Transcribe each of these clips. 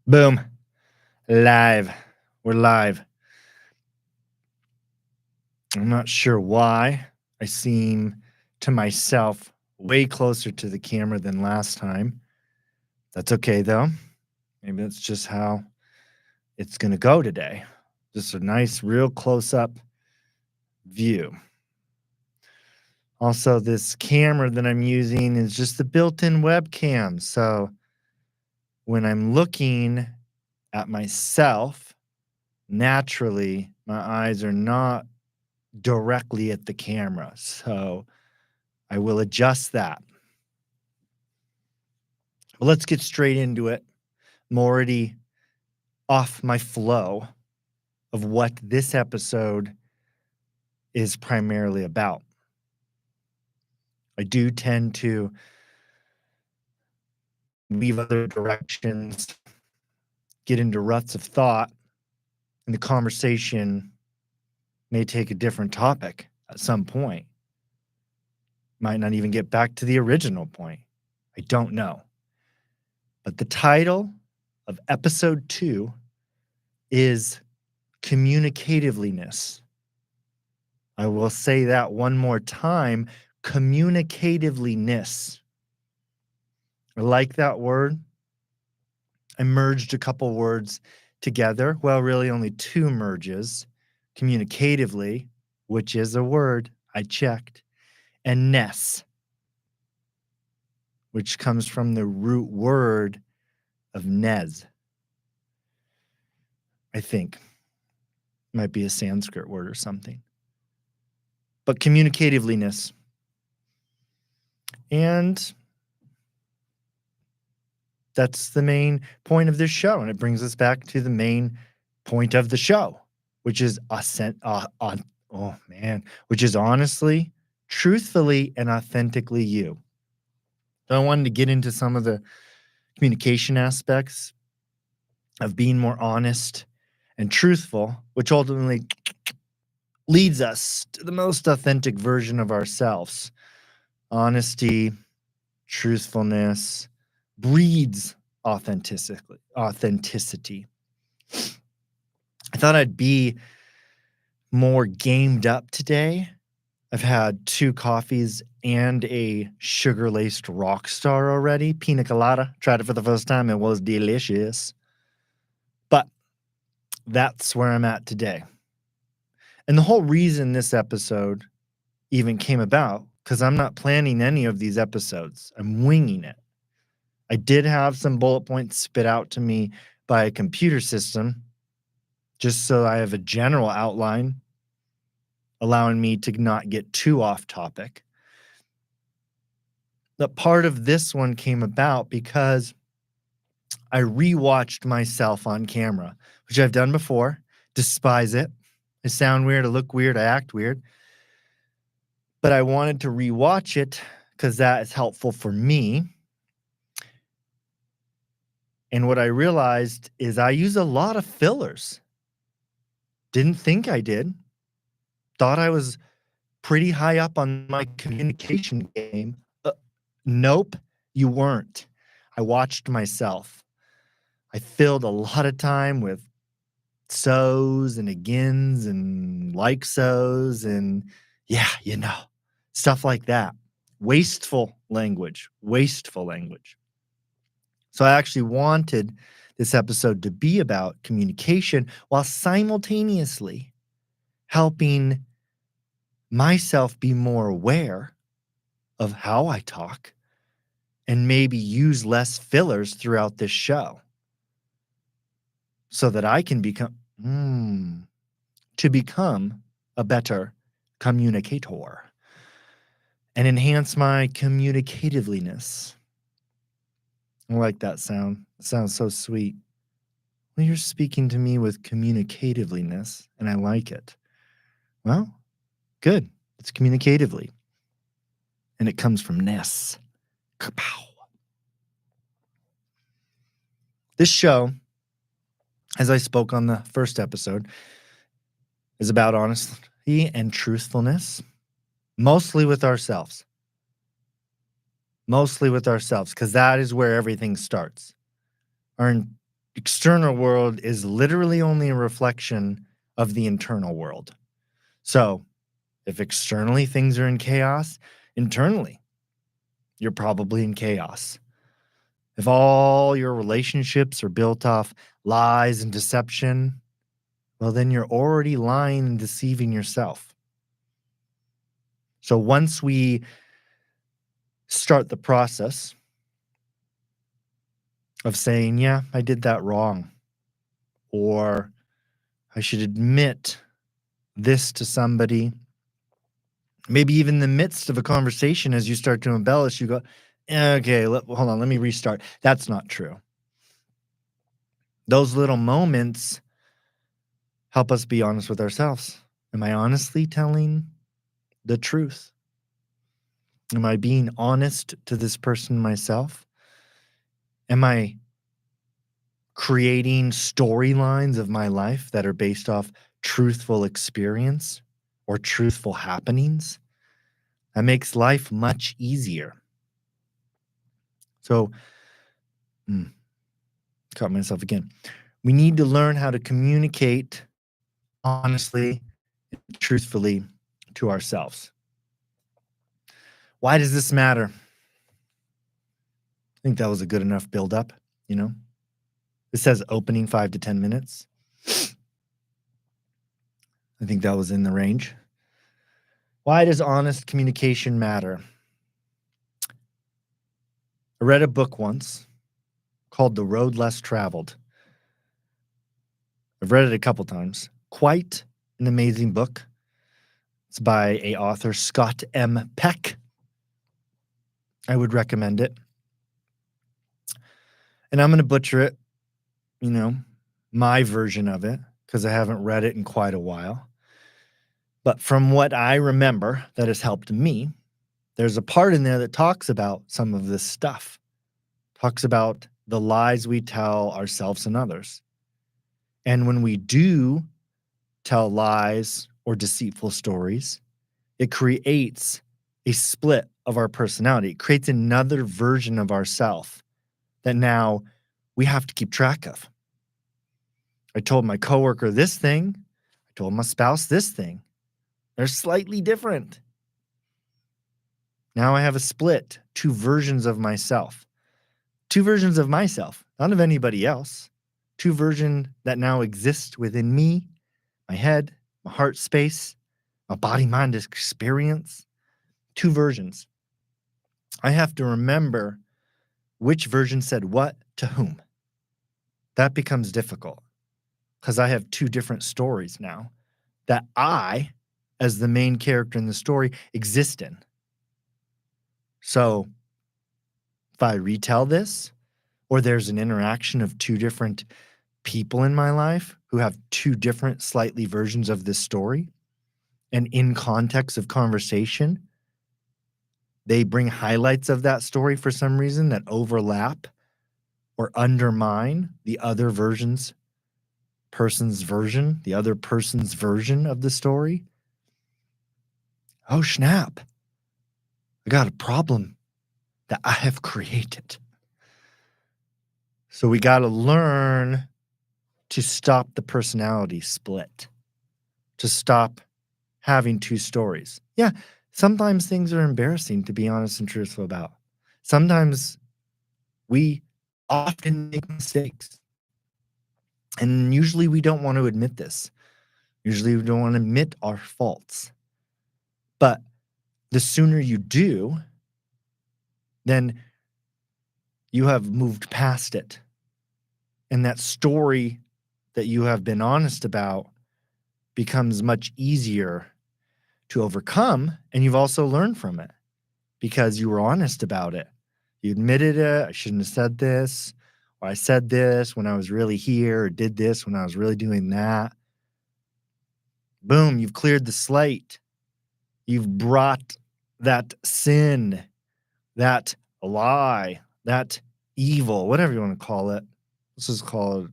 Boom. Live. We're live. I'm not sure why I seem to myself way closer to the camera than last time. That's okay though. Maybe that's just how it's going to go today. Just a nice, real close up view. Also, this camera that I'm using is just the built in webcam. So when I'm looking at myself, naturally, my eyes are not directly at the camera. So I will adjust that. Well, let's get straight into it. I'm already off my flow of what this episode is primarily about. I do tend to weave other directions, get into ruts of thought, and the conversation may take a different topic at some point. Might not even get back to the original point. I don't know. But the title of episode 2 is Communicativelyness. I will say that one more time, communicativelyness. I like that word. I merged a couple words together. Well, really only 2 merges. Communicatively, which is a word, I checked, and ness, which comes from the root word of nes. I think might be a Sanskrit word or something. But communicativelyness. And that's the main point of this show. And it brings us back to the main point of the show, which is which is honestly, truthfully, and authentically you. So I wanted to get into some of the communication aspects of being more honest and truthful, which ultimately leads us to the most authentic version of ourselves. Honesty, truthfulness breeds authenticity. I thought I'd be more gamed up today. I've had 2 coffees and a sugar-laced rock star already. Pina colada. Tried it for the first time. It was delicious. But that's where I'm at today. And the whole reason this episode even came about, because I'm not planning any of these episodes. I'm winging it. I did have some bullet points spit out to me by a computer system, just so I have a general outline, allowing me to not get too off topic. But part of this one came about because I rewatched myself on camera, which I've done before. Despise it. I sound weird, I look weird, I act weird. But I wanted to rewatch it because that is helpful for me. And what I realized is I use a lot of fillers. Didn't think I did. Thought I was pretty high up on my communication game. Nope, you weren't. I watched myself. I filled a lot of time with so's and agains and like so's and stuff like that. Wasteful language. So I actually wanted this episode to be about communication while simultaneously helping myself be more aware of how I talk and maybe use less fillers throughout this show so that I can become a better communicator and enhance my communicativelyness. I like that sound. It sounds so sweet. Well, you're speaking to me with communicativelyness, and I like it. Well, good. It's communicatively. And it comes from ness. Kapow. This show, as I spoke on the first episode, is about honesty and truthfulness, mostly with ourselves. Mostly with ourselves, because that is where everything starts. Our external world is literally only a reflection of the internal world. So if externally things are in chaos, internally, you're probably in chaos. If all your relationships are built off lies and deception, well, then you're already lying and deceiving yourself. So once we start the process of saying, yeah, I did that wrong, or I should admit this to somebody, maybe even in the midst of a conversation, as you start to embellish, you go, okay, hold on, let me restart. That's not true. Those little moments help us be honest with ourselves. Am I honestly telling the truth? Am I being honest to this person myself? Am I creating storylines of my life that are based off truthful experience or truthful happenings? That makes life much easier. So, caught myself again. We need to learn how to communicate honestly, truthfully to ourselves. Why does this matter? I think that was a good enough build up, you know? It says opening 5 to 10 minutes. I think that was in the range. Why does honest communication matter? I read a book once called The Road Less Traveled. I've read it a couple times. Quite an amazing book. It's by a author, Scott M. Peck. I would recommend it. And I'm going to butcher it, my version of it, because I haven't read it in quite a while. But from what I remember that has helped me, there's a part in there that talks about some of this stuff, talks about the lies we tell ourselves and others. And when we do tell lies or deceitful stories, it creates a split of our personality. It creates another version of ourself that now we have to keep track of. I told my coworker this thing. I told my spouse this thing. They're slightly different. Now I have a split, two versions of myself. Two versions of myself, not of anybody else. Two versions that now exist within me, my head, my heart space, my body, mind experience. Two versions. I have to remember which version said what to whom. That becomes difficult because I have two different stories now that I, as the main character in the story, exist in. So if I retell this, or there's an interaction of two different people in my life who have two different slightly versions of this story, and in context of conversation, they bring highlights of that story for some reason that overlap or undermine the other person's version of the story. Oh, snap. I got a problem that I have created. So we got to learn to stop the personality split, to stop having two stories. Yeah, sometimes things are embarrassing to be honest and truthful about. Sometimes we often make mistakes. And usually we don't want to admit this. Usually we don't want to admit our faults. But the sooner you do, then you have moved past it. And that story that you have been honest about becomes much easier to overcome. And you've also learned from it because you were honest about it. You admitted it. I shouldn't have said this, or I said this when I was really here, or did this when I was really doing that. Boom, you've cleared the slate. You've brought that sin, that lie, that evil, whatever you want to call it. This is called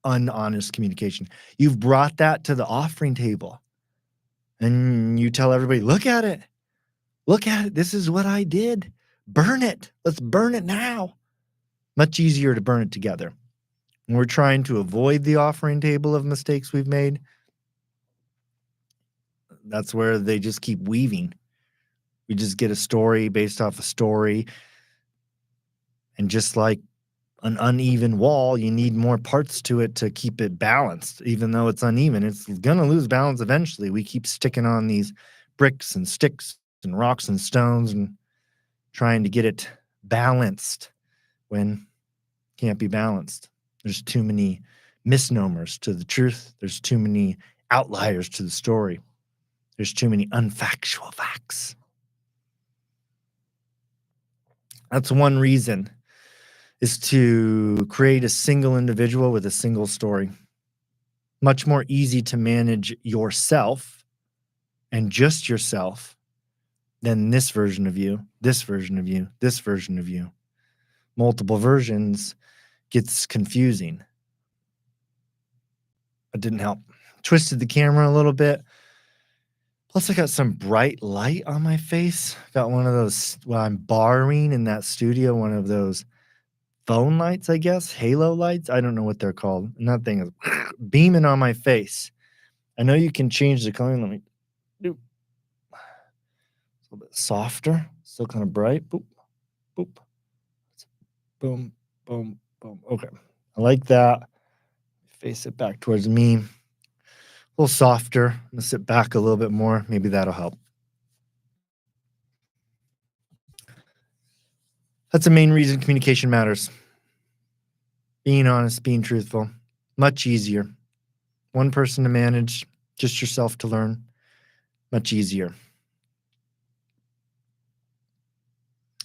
unhonest communication. You've brought that to the offering table. And you tell everybody, look at it. Look at it. This is what I did. Burn it. Let's burn it now. Much easier to burn it together. We're trying to avoid the offering table of mistakes we've made. That's where they just keep weaving. We just get a story based off a story. And just like an uneven wall, you need more parts to it to keep it balanced. Even though it's uneven, it's going to lose balance eventually. We keep sticking on these bricks and sticks and rocks and stones and trying to get it balanced when it can't be balanced. There's too many misnomers to the truth. There's too many outliers to the story. There's too many unfactual facts. That's one reason, is to create a single individual with a single story. Much more easy to manage yourself and just yourself than this version of you, this version of you, this version of you. Multiple versions gets confusing. It didn't help. Twisted the camera a little bit. Plus, I got some bright light on my face. Got one of those, well, I'm borrowing in that studio, one of those phone lights, I guess, halo lights. I don't know what they're called. And that thing is beaming on my face. I know you can change the color. Let me do a little bit softer. Still kind of bright. Boop, boop. Boom, boom, boom. Okay. I like that. Face it back towards me. A little softer. I'm going to sit back a little bit more. Maybe that'll help. That's the main reason communication matters. Being honest, being truthful. Much easier. One person to manage, just yourself to learn. Much easier.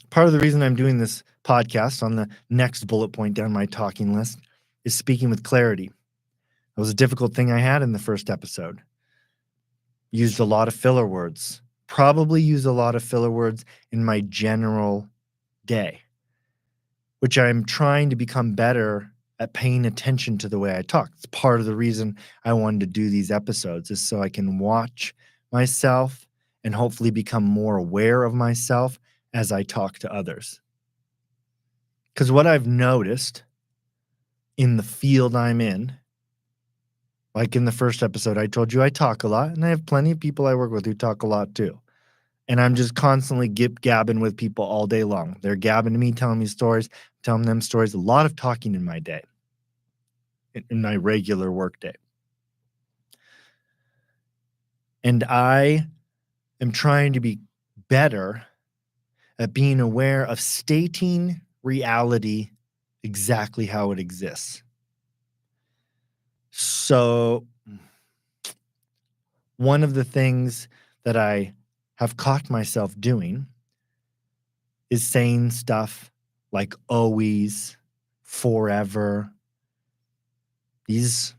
Part of the reason I'm doing this podcast on the next bullet point down my talking list is speaking with clarity. That was a difficult thing I had in the first episode. Used a lot of filler words. Probably use a lot of filler words in my general day, which I'm trying to become better at paying attention to the way I talk. It's part of the reason I wanted to do these episodes, is so I can watch myself and hopefully become more aware of myself as I talk to others. Because what I've noticed in the field I'm in, like in the first episode, I told you I talk a lot, and I have plenty of people I work with who talk a lot too. And I'm just constantly gabbing with people all day long. They're gabbing to me, telling me stories, telling them stories. A lot of talking in my day, in my regular work day. And I am trying to be better at being aware of stating reality exactly how it exists. So one of the things that I have caught myself doing is saying stuff like always, forever. These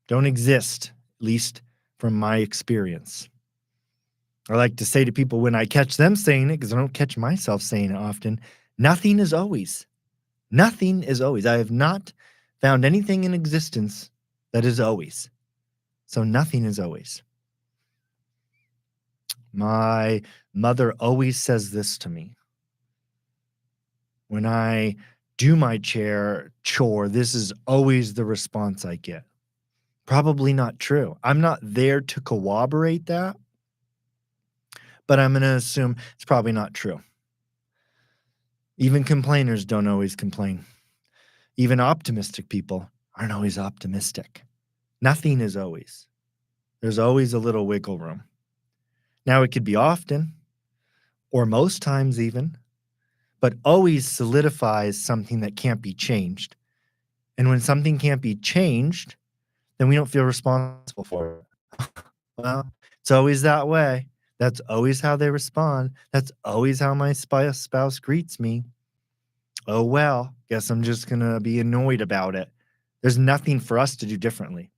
don't exist, at least from my experience. I like to say to people when I catch them saying it, because I don't catch myself saying it often, nothing is always. Nothing is always. I have not found anything in existence that is always. So nothing is always. My mother always says this to me. When I do my chore, this is always the response I get. Probably not true. I'm not there to corroborate that, but I'm going to assume it's probably not true. Even complainers don't always complain. Even optimistic people aren't always optimistic. Nothing is always. There's always a little wiggle room. Now, it could be often, or most times even, but always solidifies something that can't be changed. And when something can't be changed, then we don't feel responsible for it. Well, it's always that way. That's always how they respond. That's always how my spouse greets me. Oh, well, guess I'm just going to be annoyed about it. There's nothing for us to do differently.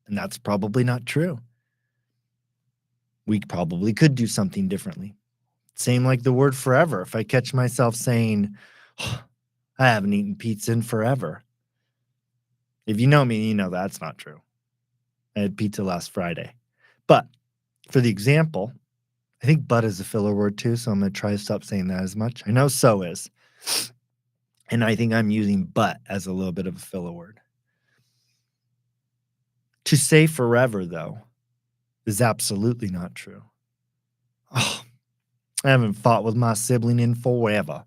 And that's probably not true. We probably could do something differently. Same like the word forever. If I catch myself saying, oh, I haven't eaten pizza in forever. If you know me, you know that's not true. I had pizza last Friday. But for the example, I think but is a filler word too, so I'm going to try to stop saying that as much. I know so is. And I think I'm using but as a little bit of a filler word. To say forever, though, is absolutely not true. Oh, I haven't fought with my sibling in forever.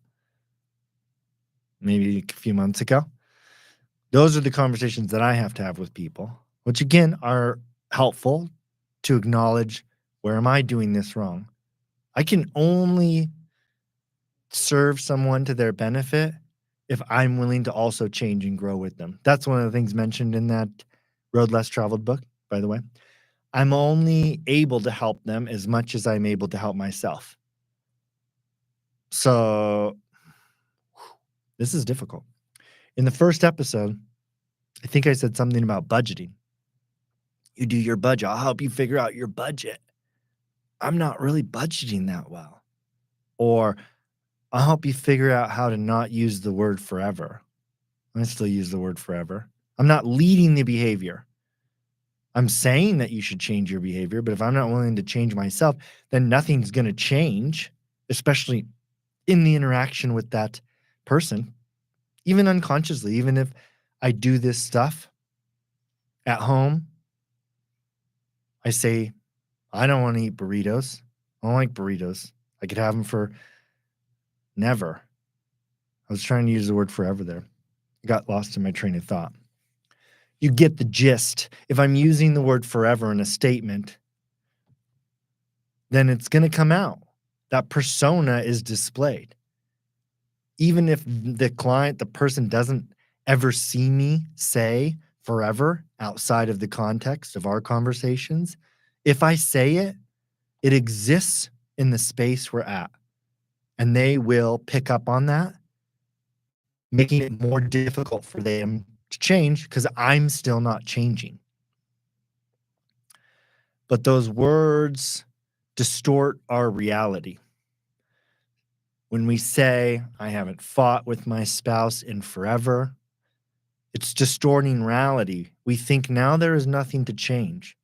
Maybe a few months ago. Those are the conversations that I have to have with people, which again are helpful to acknowledge, where am I doing this wrong? I can only serve someone to their benefit if I'm willing to also change and grow with them. That's one of the things mentioned in that Road Less Traveled book, by the way. I'm only able to help them as much as I'm able to help myself. So this is difficult. In the first episode, I think I said something about budgeting. You do your budget. I'll help you figure out your budget. I'm not really budgeting that well. Or I'll help you figure out how to not use the word forever. I still use the word forever. I'm not leading the behavior. I'm saying that you should change your behavior, but if I'm not willing to change myself, then nothing's going to change, especially in the interaction with that person, even unconsciously. Even if I do this stuff at home, I say, I don't want to eat burritos. I don't like burritos. I could have them for never. I was trying to use the word forever there. I got lost in my train of thought. You get the gist. If I'm using the word forever in a statement, then it's going to come out. That persona is displayed. Even if the client, the person doesn't ever see me say forever outside of the context of our conversations, if I say it, it exists in the space we're at. And they will pick up on that, making it more difficult for them to change because I'm still not changing. But those words distort our reality. When we say, I haven't fought with my spouse in forever, it's distorting reality. We think now there is nothing to change.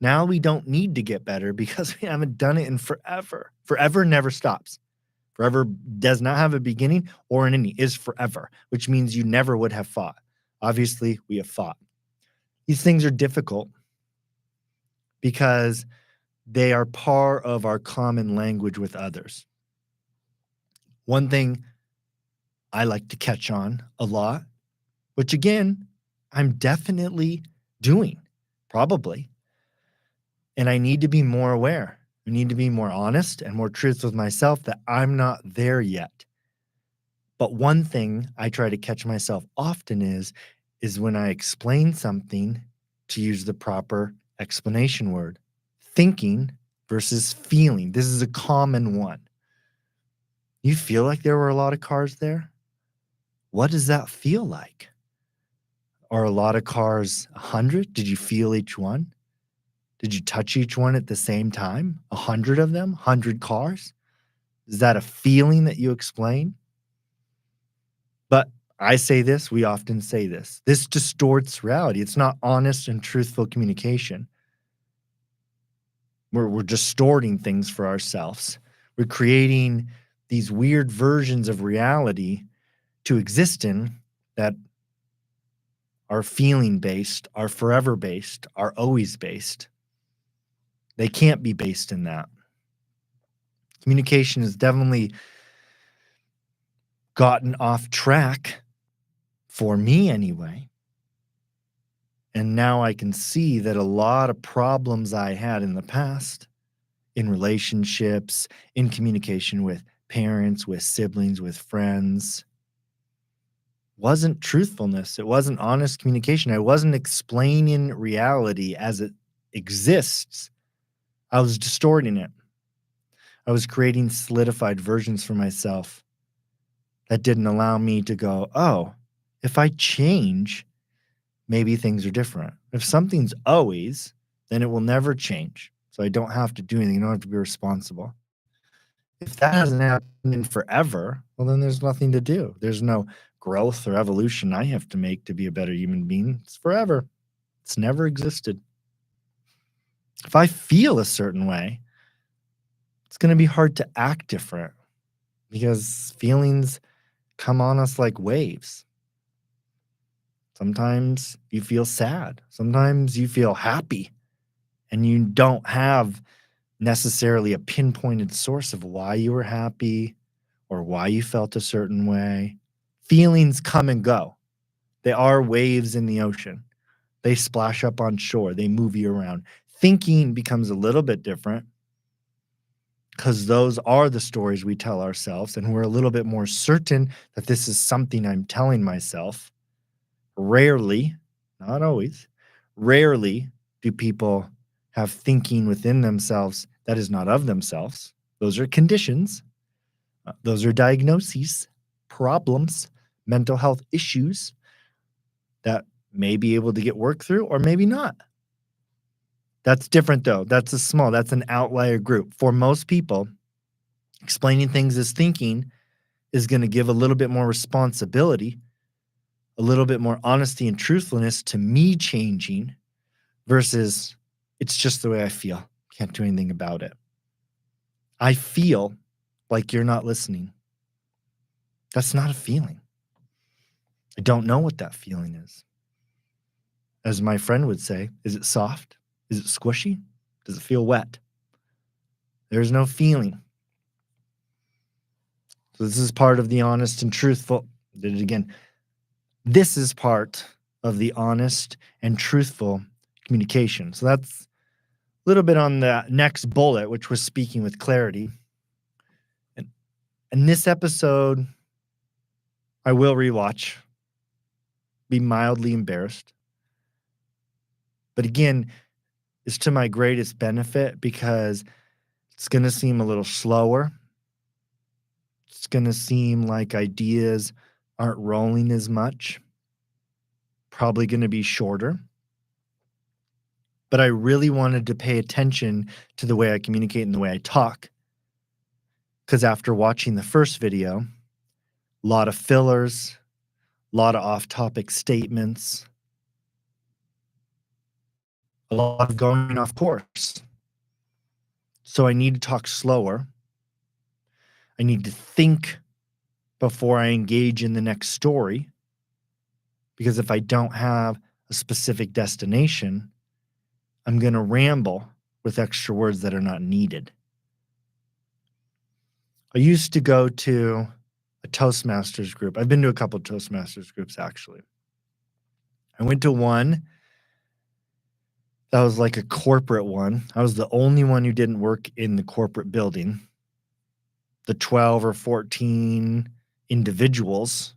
Now we don't need to get better because we haven't done it in forever. Forever never stops. Forever does not have a beginning or an ending, is forever, which means you never would have fought. Obviously, we have fought. These things are difficult because they are part of our common language with others. One thing I like to catch on a lot, which again, I'm definitely doing, probably. And I need to be more aware. I need to be more honest and more truthful with myself that I'm not there yet. But one thing I try to catch myself often is when I explain something, to use the proper explanation word. Thinking versus feeling. This is a common one. You feel like there were a lot of cars there? What does that feel like? Are a lot of cars 100? Did you feel each one? Did you touch each one at the same time? 100 of them? 100 cars? Is that a feeling that you explain? But I say this, we often say this. This distorts reality. It's not honest and truthful communication. We're distorting things for ourselves. We're creating these weird versions of reality to exist in that are feeling based, are forever based, are always based. They can't be based in that. Communication has definitely gotten off track, for me anyway. And now I can see that a lot of problems I had in the past, in relationships, in communication with parents, with siblings, with friends, wasn't truthfulness. It wasn't honest communication. I wasn't explaining reality as it exists. I was distorting it. I was creating solidified versions for myself that didn't allow me to go, oh, if I change, maybe things are different. If something's always, then it will never change. So I don't have to do anything. I don't have to be responsible. If that hasn't happened in forever, well, then there's nothing to do. There's no growth or evolution I have to make to be a better human being. It's forever. It's never existed. If I feel a certain way, it's going to be hard to act different because feelings come on us like waves. Sometimes you feel sad. Sometimes you feel happy, and you don't have necessarily a pinpointed source of why you were happy or why you felt a certain way. Feelings come and go. They are waves in the ocean. They splash up on shore, they move you around. Thinking becomes a little bit different because those are the stories we tell ourselves, and we're a little bit more certain that this is something I'm telling myself. Rarely, not always, rarely do people have thinking within themselves that is not of themselves. Those are conditions, those are diagnoses, problems, mental health issues that may be able to get worked through or maybe not. That's different though. That's an outlier group. For most people, explaining things as thinking is going to give a little bit more responsibility, a little bit more honesty and truthfulness to me changing versus it's just the way I feel. Can't do anything about it. I feel like you're not listening. That's not a feeling. I don't know what that feeling is. As my friend would say, is it soft? Is it squishy? Does it feel wet? There's no feeling. So this is part of the honest and truthful. Did it again. This is part of the honest and truthful communication. So that's a little bit on the next bullet, which was speaking with clarity. And in this episode, I will rewatch, be mildly embarrassed. But again, it's to my greatest benefit because it's going to seem a little slower. It's going to seem like ideas aren't rolling as much. Probably going to be shorter. But I really wanted to pay attention to the way I communicate and the way I talk. Because after watching the first video, a lot of fillers, a lot of off topic statements, a lot of going off course. So I need to talk slower. I need to think before I engage in the next story. Because if I don't have a specific destination, I'm going to ramble with extra words that are not needed. I used to go to a Toastmasters group. I've been to a couple of Toastmasters groups, actually. I went to one that was like a corporate one. I was the only one who didn't work in the corporate building. The 12 or 14 individuals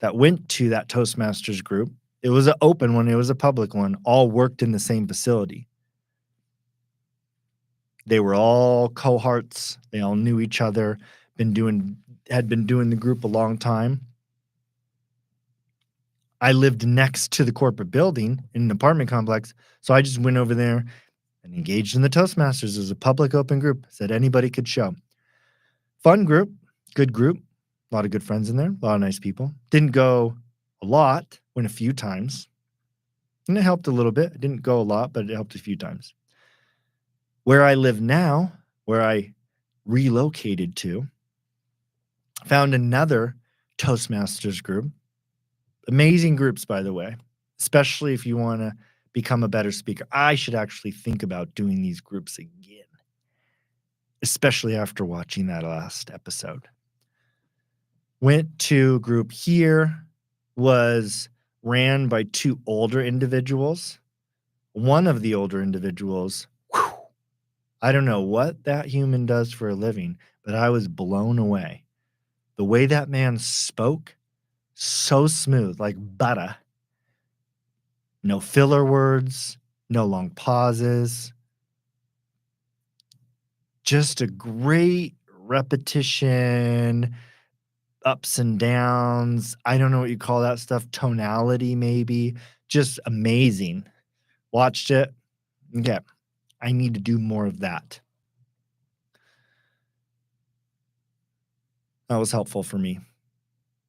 that went to that Toastmasters group, it was an open one, it was a public one, all worked in the same facility. They were all cohorts. They all knew each other, had been doing the group a long time. I lived next to the corporate building in an apartment complex, so I just went over there and engaged in the Toastmasters. It was a public open group, said anybody could show. Fun group, good group, a lot of good friends in there, a lot of nice people. Didn't go a lot, went a few times, and it helped a little bit. It didn't go a lot, but it helped a few times. Where I live now, where I relocated to, found another Toastmasters group. Amazing groups, by the way, especially if you want to become a better speaker. I should actually think about doing these groups again, especially after watching that last episode. Went to a group here, was ran by two older individuals. One of the older individuals, I don't know what that human does for a living, but I was blown away. The way that man spoke, so smooth, like butter. No filler words, no long pauses. Just a great repetition, ups and downs. I don't know what you call that stuff. Tonality, maybe. Just amazing. Watched it. Okay. I need to do more of that. That was helpful for me.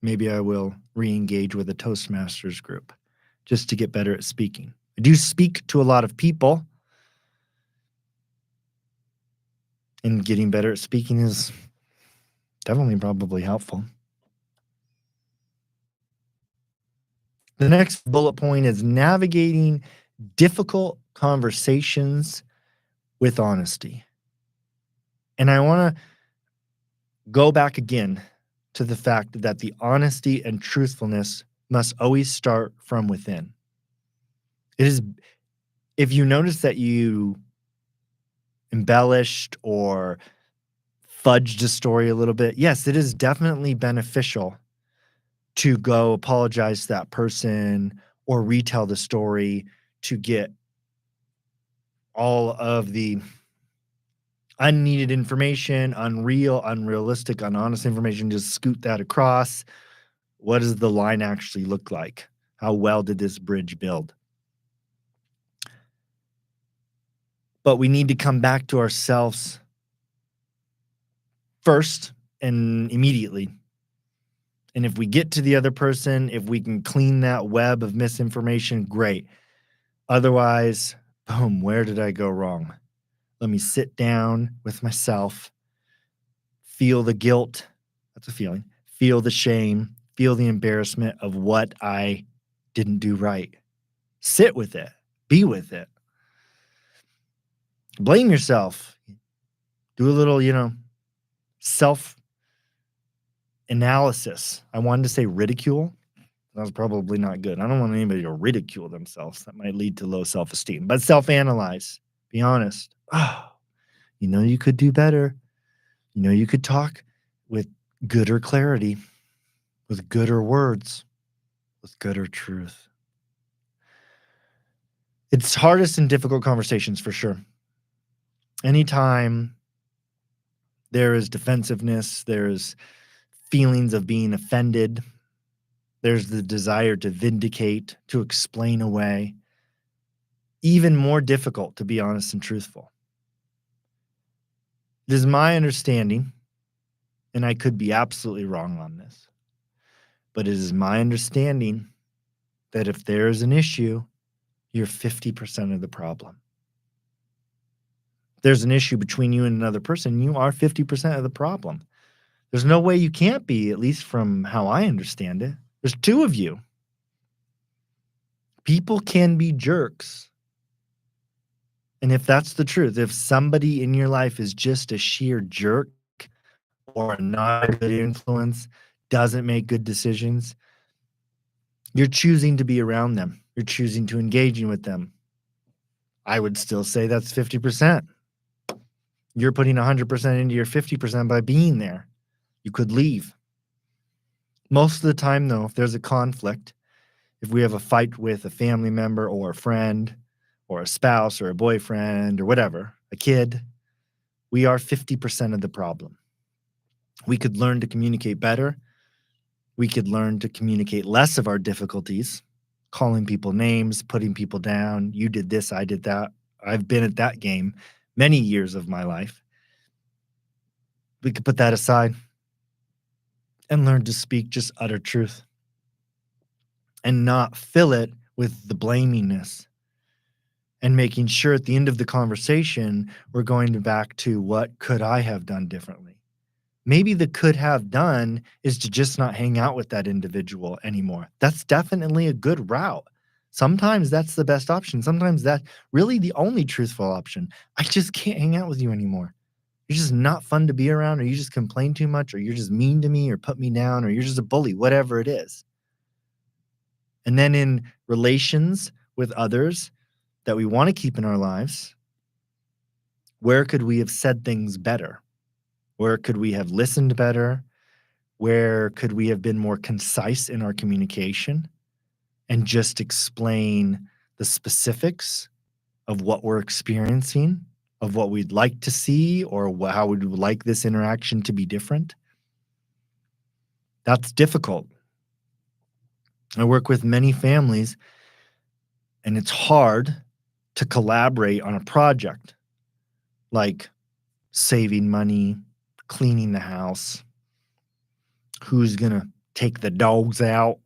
Maybe I will re-engage with a Toastmasters group just to get better at speaking. I do speak to a lot of people, and getting better at speaking is definitely probably helpful. The next bullet point is navigating difficult conversations with honesty. And I want to go back again to the fact that the honesty and truthfulness must always start from within. It is, if you notice that you embellished or fudged a story a little bit, yes, it is definitely beneficial to go apologize to that person or retell the story to get all of the unneeded information, unrealistic, unhonest information, just scoot that across. What does the line actually look like? How well did this bridge build? But we need to come back to ourselves first and immediately. And if we get to the other person, if we can clean that web of misinformation, great. Otherwise, boom, where did I go wrong? Let me sit down with myself, feel the guilt. That's a feeling. Feel the shame, feel the embarrassment of what I didn't do right. Sit with it, be with it. Blame yourself. Do a little, self analysis. I wanted to say ridicule. That was probably not good. I don't want anybody to ridicule themselves. That might lead to low self esteem. But self analyze. Be honest. Oh, you could do better. You could talk with gooder clarity, with gooder words, with gooder truth. It's hardest in difficult conversations for sure. Anytime there is defensiveness, there's feelings of being offended, there's the desire to vindicate, to explain away. Even more difficult to be honest and truthful. It is my understanding, and I could be absolutely wrong on this, but it is my understanding that if there is an issue, you're 50% of the problem. If there's an issue between you and another person, you are 50% of the problem. There's no way you can't be, at least from how I understand it. There's two of you. People can be jerks. And if that's the truth, if somebody in your life is just a sheer jerk or not a good influence, doesn't make good decisions, you're choosing to be around them. You're choosing to engage with them. I would still say that's 50%. You're putting 100% into your 50% by being there. You could leave. Most of the time, though, if there's a conflict, if we have a fight with a family member or a friend or a spouse or a boyfriend or whatever, a kid, we are 50% of the problem. We could learn to communicate better. We could learn to communicate less of our difficulties, calling people names, putting people down. You did this, I did that. I've been at that game many years of my life. We could put that aside and learn to speak just utter truth and not fill it with the blaminess and making sure at the end of the conversation, we're going back to what could I have done differently? Maybe the could have done is to just not hang out with that individual anymore. That's definitely a good route. Sometimes that's the best option. Sometimes that's really the only truthful option. I just can't hang out with you anymore. You're just not fun to be around, or you just complain too much, or you're just mean to me, or put me down, or you're just a bully, whatever it is. And then in relations with others that we want to keep in our lives, where could we have said things better? Where could we have listened better? Where could we have been more concise in our communication and just explain the specifics of what we're experiencing, of what we'd like to see, or how we would like this interaction to be different? That's difficult. I work with many families, and it's hard to collaborate on a project like saving money, cleaning the house, who's going to take the dogs out.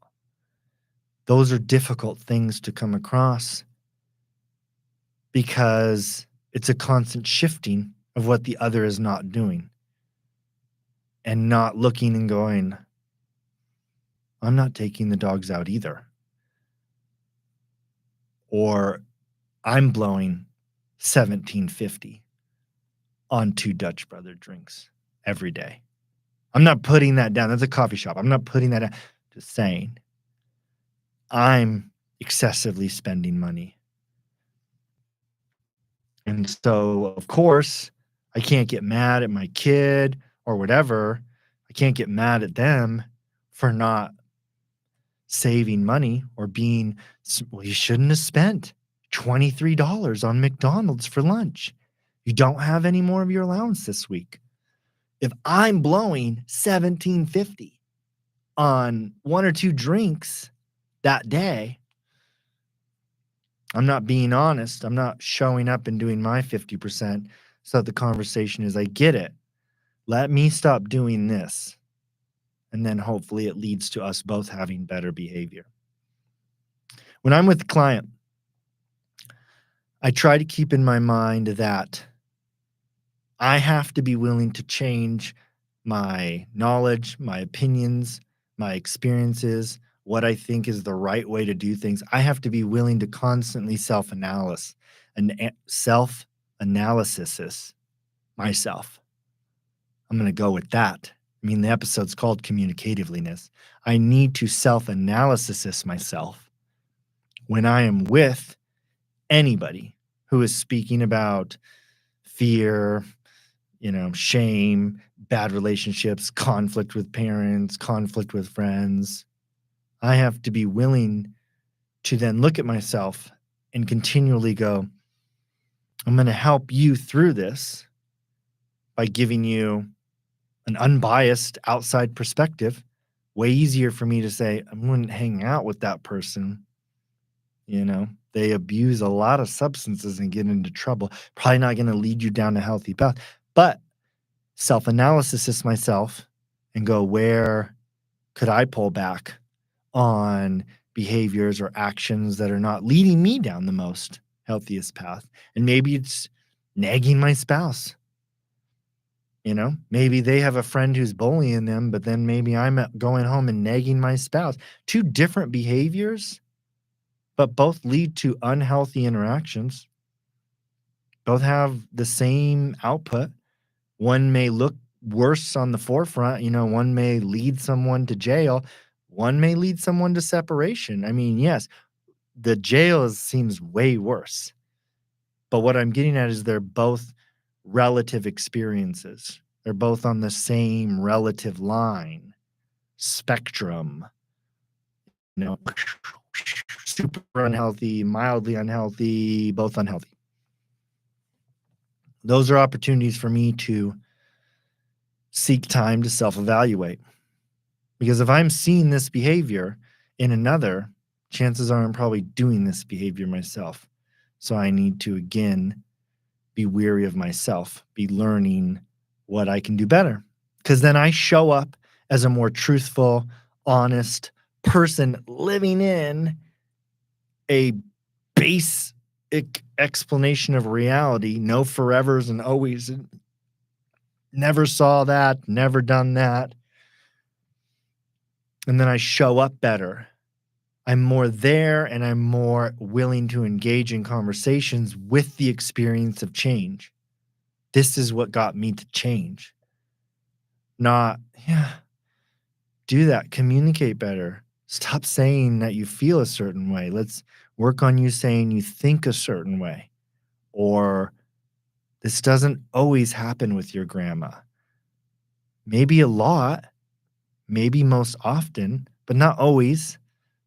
Those are difficult things to come across because it's a constant shifting of what the other is not doing and not looking and going, I'm not taking the dogs out either. or I'm blowing 17.50 on 2 Dutch Brother drinks every day. I'm not putting that down. That's a coffee shop. I'm not putting that down. Just saying, I'm excessively spending money. And so, of course, I can't get mad at my kid or whatever. I can't get mad at them for not saving money or being, well, you shouldn't have spent $23 on McDonald's for lunch. You don't have any more of your allowance this week. If I'm blowing 17.50 on 1 or 2 drinks that day, I'm not being honest. I'm not showing up and doing my 50%. So the conversation is, I get it. Let me stop doing this. And then hopefully it leads to us both having better behavior. When I'm with a client, I try to keep in my mind that I have to be willing to change my knowledge, my opinions, my experiences, what I think is the right way to do things. I have to be willing to constantly self-analysis and self-analysis myself. I'm going to go with that. I mean, the episode's called Communicativelyness. I need to self-analysis myself when I am with anybody who is speaking about fear, shame, bad relationships, conflict with parents, conflict with friends. I have to be willing to then look at myself and continually go, I'm going to help you through this by giving you an unbiased outside perspective. Way easier for me to say, I wouldn't hang out with that person. They abuse a lot of substances and get into trouble. Probably not going to lead you down a healthy path. But self-analysis myself and go, where could I pull back on behaviors or actions that are not leading me down the most healthiest path? And maybe it's nagging my spouse. Maybe they have a friend who's bullying them, but then maybe I'm going home and nagging my spouse. 2 different behaviors, but both lead to unhealthy interactions. Both have the same output. One may look worse on the forefront. One may lead someone to jail. One may lead someone to separation. I mean, yes, the jail seems way worse. But what I'm getting at is they're both relative experiences. They're both on the same relative line, spectrum, super unhealthy, mildly unhealthy, both unhealthy. Those are opportunities for me to seek time to self-evaluate. Because if I'm seeing this behavior in another, chances are I'm probably doing this behavior myself. So I need to, again, be weary of myself, be learning what I can do better. Because then I show up as a more truthful, honest person living in a basic explanation of reality, no forevers and always. Never saw that, never done that. And then I show up better. I'm more there and I'm more willing to engage in conversations with the experience of change. This is what got me to change. Not, do that, communicate better. Stop saying that you feel a certain way. Let's work on you saying you think a certain way. Or this doesn't always happen with your grandma. Maybe a lot, maybe most often, but not always.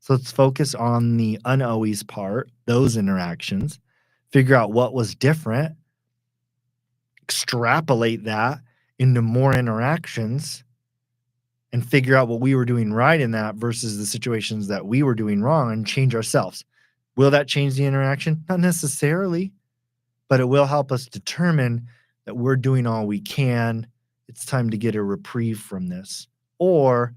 So let's focus on the unalways part, those interactions, figure out what was different, extrapolate that into more interactions, and figure out what we were doing right in that versus the situations that we were doing wrong and change ourselves. Will that change the interaction? Not necessarily, but it will help us determine that we're doing all we can. It's time to get a reprieve from this. Or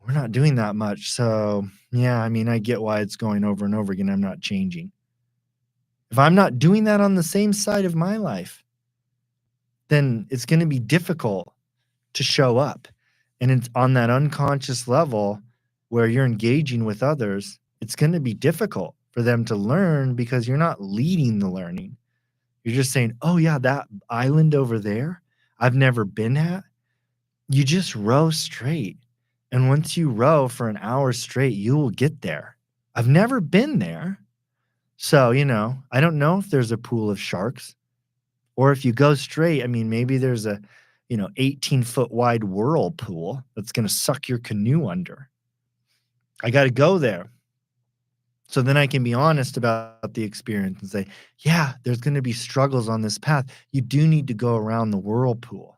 we're not doing that much. So, I get why it's going over and over again. I'm not changing. If I'm not doing that on the same side of my life, then it's going to be difficult to show up. And it's on that unconscious level where you're engaging with others, it's going to be difficult for them to learn because you're not leading the learning. You're just saying, "Oh, yeah, that island over there, I've never been at." You just row straight. And once you row for an hour straight, you will get there. I've never been there. So, I don't know if there's a pool of sharks or if you go straight, I mean, maybe there's a, 18-foot wide whirlpool that's going to suck your canoe under. I got to go there. So then I can be honest about the experience and say, yeah, there's going to be struggles on this path. You do need to go around the whirlpool.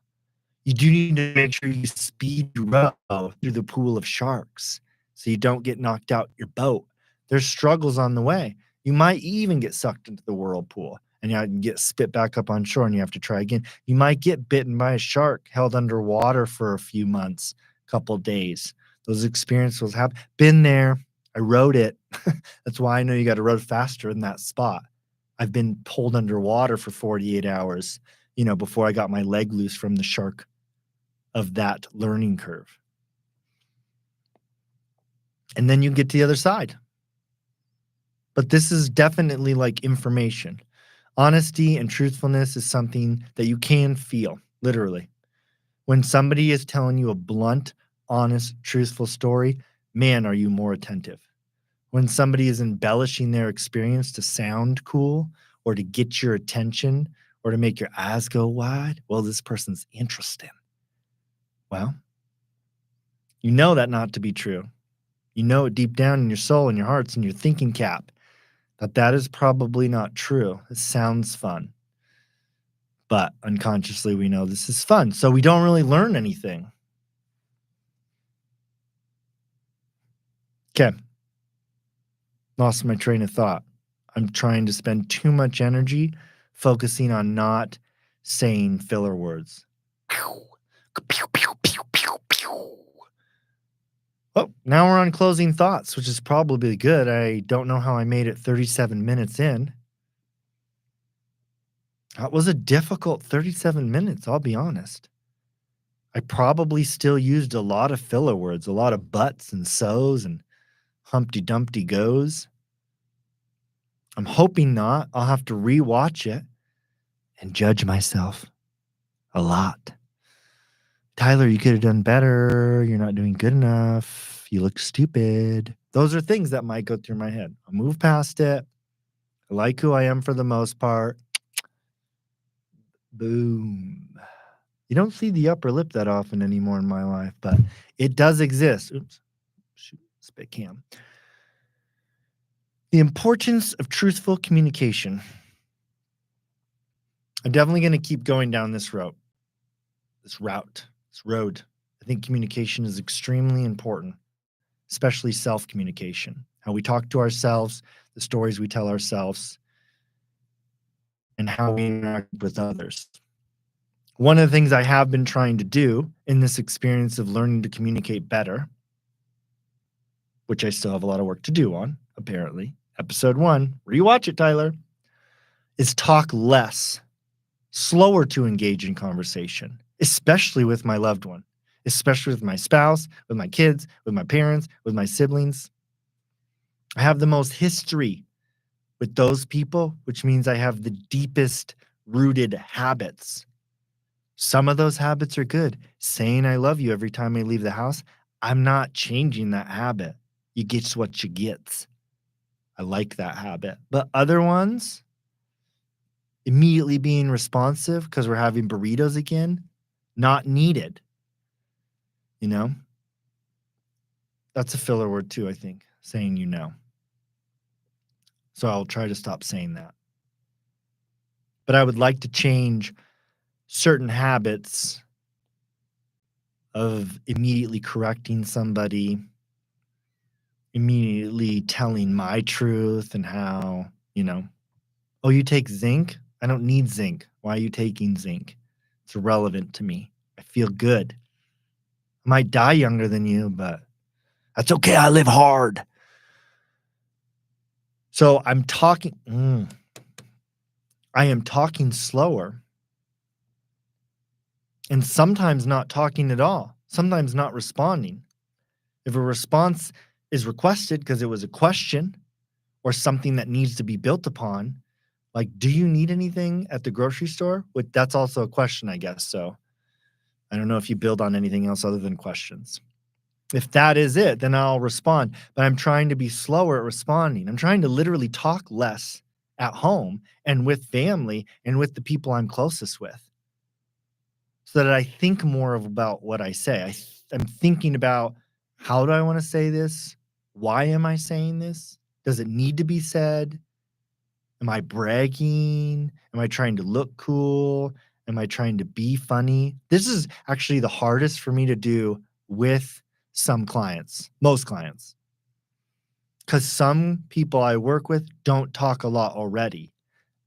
You do need to make sure you speed row through the pool of sharks so you don't get knocked out your boat. There's struggles on the way. You might even get sucked into the whirlpool and you get spit back up on shore and you have to try again. You might get bitten by a shark, held underwater for a few months, couple days. Those experiences have been there. I wrote it. That's why I know you got to row faster in that spot. I've been pulled underwater for 48 hours, before I got my leg loose from the shark of that learning curve. And then you get to the other side. But this is definitely like information. Honesty and truthfulness is something that you can feel, literally. When somebody is telling you a blunt, honest, truthful story, man, are you more attentive. When somebody is embellishing their experience to sound cool or to get your attention or to make your eyes go wide, well, this person's interesting. Well, you know that not to be true. You know it deep down in your soul and your hearts and your thinking cap that is probably not true. It sounds fun. But unconsciously, we know this is fun. So we don't really learn anything. Okay. Lost my train of thought. I'm trying to spend too much energy focusing on not saying filler words. Oh, now we're on closing thoughts, which is probably good. I don't know how I made it 37 minutes in. That was a difficult 37 minutes, I'll be honest. I probably still used a lot of filler words, a lot of buts and so's and Humpty Dumpty goes. I'm hoping not. I'll have to rewatch it and judge myself a lot. Tyler, you could have done better. You're not doing good enough. You look stupid. Those are things that might go through my head. I'll move past it. I like who I am for the most part. Boom. You don't see the upper lip that often anymore in my life, but it does exist. Oops. Shoot, spit cam. The importance of truthful communication. I'm definitely going to keep going down this road. This road. I think communication is extremely important, especially self-communication. How we talk to ourselves, the stories we tell ourselves, and how we interact with others. One of the things I have been trying to do in this experience of learning to communicate better, which I still have a lot of work to do on, apparently. Episode 1, rewatch it, Tyler, is talk less, slower to engage in conversation, especially with my loved one, especially with my spouse, with my kids, with my parents, with my siblings. I have the most history with those people, which means I have the deepest rooted habits. Some of those habits are good. Saying I love you every time I leave the house, I'm not changing that habit. You get what you get. I like that habit. But other ones, immediately being responsive because we're having burritos again, not needed. That's a filler word too, I think, saying So I'll try to stop saying that. But I would like to change certain habits of immediately correcting somebody, immediately telling my truth and how, oh, you take zinc? I don't need zinc. Why are you taking zinc? It's irrelevant to me. I feel good. I might die younger than you, but that's okay. I live hard. So I am talking slower and sometimes not talking at all, sometimes not responding. If a response is requested because it was a question or something that needs to be built upon. Like, do you need anything at the grocery store? But that's also a question, I guess. So I don't know if you build on anything else other than questions. If that is it, then I'll respond. But I'm trying to be slower at responding. I'm trying to literally talk less at home and with family and with the people I'm closest with so that I think more about what I say. I'm thinking about, how do I want to say this? Why am I saying this? Does it need to be said? Am I bragging? Am I trying to look cool? Am I trying to be funny? This is actually the hardest for me to do with some clients, most clients, because some people I work with don't talk a lot already.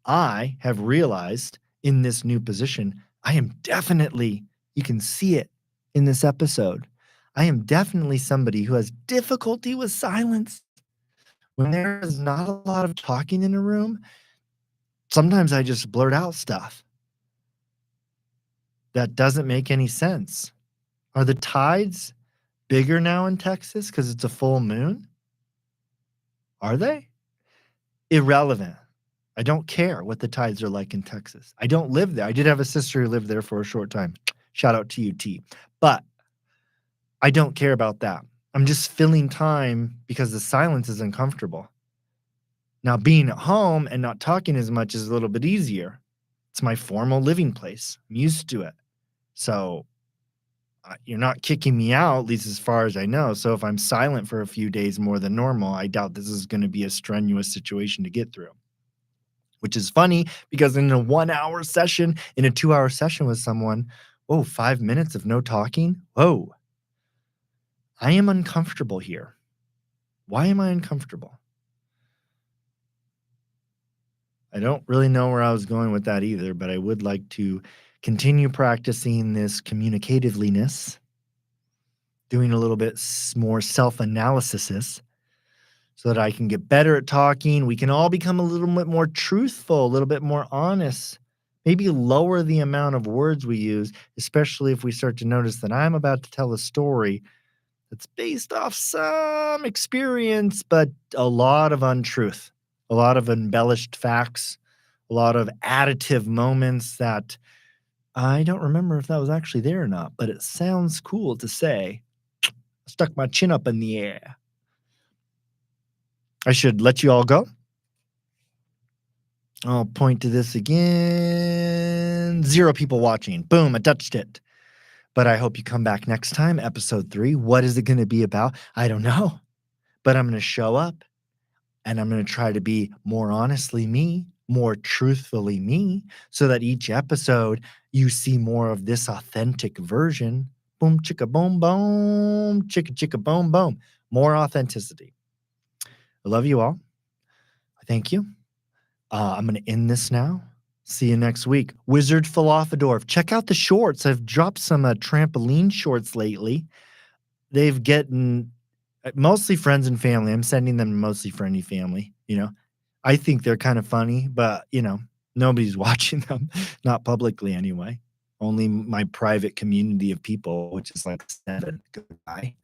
I have realized in this new position, I am definitely, you can see it in this episode, I am definitely somebody who has difficulty with silence. When there is not a lot of talking in a room, sometimes I just blurt out stuff that doesn't make any sense. Are the tides bigger now in Texas because it's a full moon? Are they? Irrelevant. I don't care what the tides are like in Texas. I don't live there. I did have a sister who lived there for a short time. Shout out to you, T. But I don't care about that. I'm just filling time because the silence is uncomfortable. Now, being at home and not talking as much is a little bit easier. It's my formal living place. I'm used to it. So you're not kicking me out, at least as far as I know. So if I'm silent for a few days more than normal, I doubt this is going to be a strenuous situation to get through. Which is funny because in a 1 hour session, in a 2 hour session with someone, oh, 5 minutes of no talking. Whoa, I am uncomfortable here. Why am I uncomfortable? I don't really know where I was going with that either, but I would like to continue practicing this communicativelyness, doing a little bit more self analysis so that I can get better at talking. We can all become a little bit more truthful, a little bit more honest, maybe lower the amount of words we use, especially if we start to notice that I'm about to tell a story that's based off some experience, but a lot of untruth, a lot of embellished facts, a lot of additive moments that I don't remember if that was actually there or not, but it sounds cool to say. I stuck my chin up in the air. I should let you all go. I'll point to this again. 0 people watching. Boom, I touched it. But I hope you come back next time, episode 3. What is it going to be about? I don't know. But I'm going to show up and I'm going to try to be more honestly me, more truthfully me, so that each episode you see more of this authentic version. Boom, chicka, boom, boom, chicka, chicka, boom, boom. More authenticity. I love you all. Thank you. I'm going to end this now. See you next week. Wizard Falafador. Check out the shorts. I've dropped some trampoline shorts lately. They've gotten mostly friends and family. I'm sending them mostly friendly family. I think they're kind of funny, but nobody's watching them, not publicly anyway. Only my private community of people, which is like 7. Goodbye.